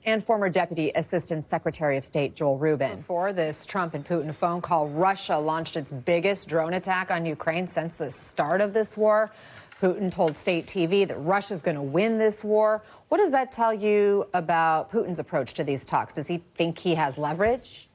and former Deputy Assistant Secretary of State Joel Rubin. Before this Trump and Putin phone call, Russia launched its biggest drone attack on Ukraine since the start of this war. Putin told state TV that Russia's going to win this war. What does that tell you about Putin's approach to these talks? Does he think he has leverage?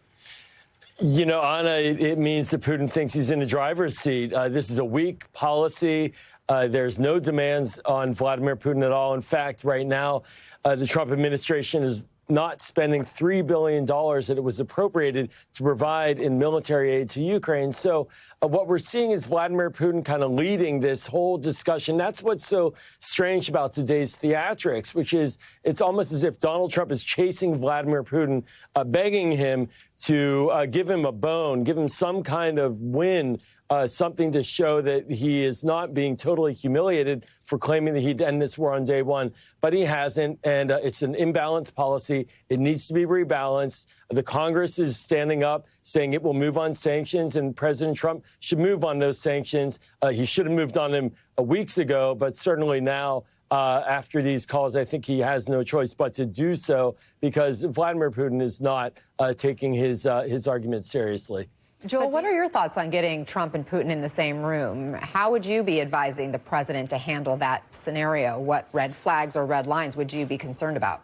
You know, Anna, it means that Putin thinks he's in the driver's seat. This is a weak policy. There's no demands on Vladimir Putin at all. In fact, right now, the Trump administration is not spending $3 billion that it was appropriated to provide in military aid to Ukraine. So what we're seeing is Vladimir Putin kind of leading this whole discussion. That's what's so strange about today's theatrics, which is it's almost as if Donald Trump is chasing Vladimir Putin, begging him to give him a bone, give him some kind of win, something to show that he is not being totally humiliated for claiming that he'd end this war on day one. But he hasn't, and it's an imbalanced policy. It needs to be rebalanced. The Congress is standing up, saying it will move on sanctions, and President Trump should move on those sanctions. He should have moved on them weeks ago, but certainly now, after these calls, I think he has no choice but to do so because Vladimir Putin is not taking his arguments seriously. Joel, what are your thoughts on getting Trump and Putin in the same room? How would you be advising the president to handle that scenario? What red flags or red lines would you be concerned about?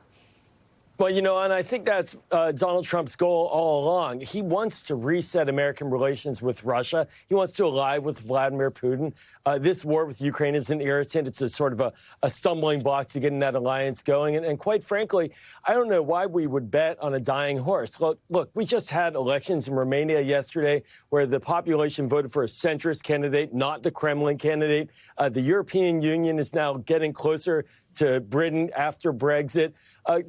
Well, you know, and I think that's Donald Trump's goal all along. He wants to reset American relations with Russia. He wants to ally with Vladimir Putin. This war with Ukraine is an irritant. It's a sort of a stumbling block to getting that alliance going. And quite frankly, I don't know why we would bet on a dying horse. Look, we just had elections in Romania yesterday where the population voted for a centrist candidate, not the Kremlin candidate. The European Union is now getting closer to Britain after Brexit.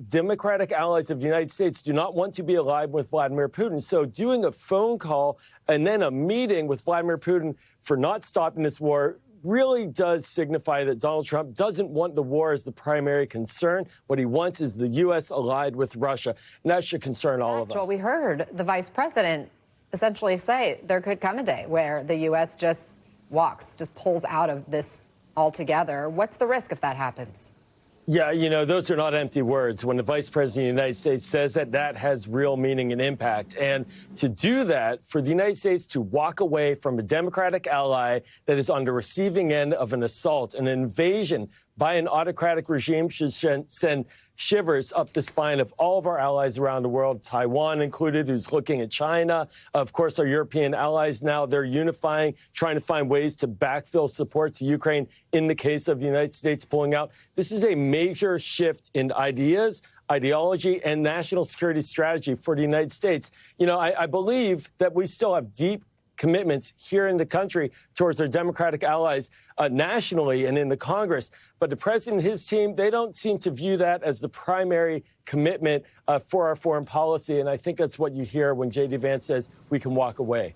Democratic allies of the United States do not want to be allied with Vladimir Putin. So doing a phone call and then a meeting with Vladimir Putin for not stopping this war really does signify that Donald Trump doesn't want the war as the primary concern. What he wants is the U.S. allied with Russia. And that should concern all of us. Well, we heard the vice president essentially say there could come a day where the U.S. just pulls out of this altogether. What's the risk if that happens? Yeah, you know, those are not empty words. When the vice president of the United States says that, that has real meaning and impact. And to do that, for the United States to walk away from a democratic ally that is on the receiving end of an assault, an invasion by an autocratic regime should send shivers up the spine of all of our allies around the world, Taiwan included, who's looking at China. Of course, our European allies now, they're unifying, trying to find ways to backfill support to Ukraine in the case of the United States pulling out. This is a major shift in ideas, ideology, and national security strategy for the United States. You know, I believe that we still have deep commitments here in the country towards our democratic allies nationally and in the Congress. But the president and his team, they don't seem to view that as the primary commitment for our foreign policy. And I think that's what you hear when J.D. Vance says we can walk away.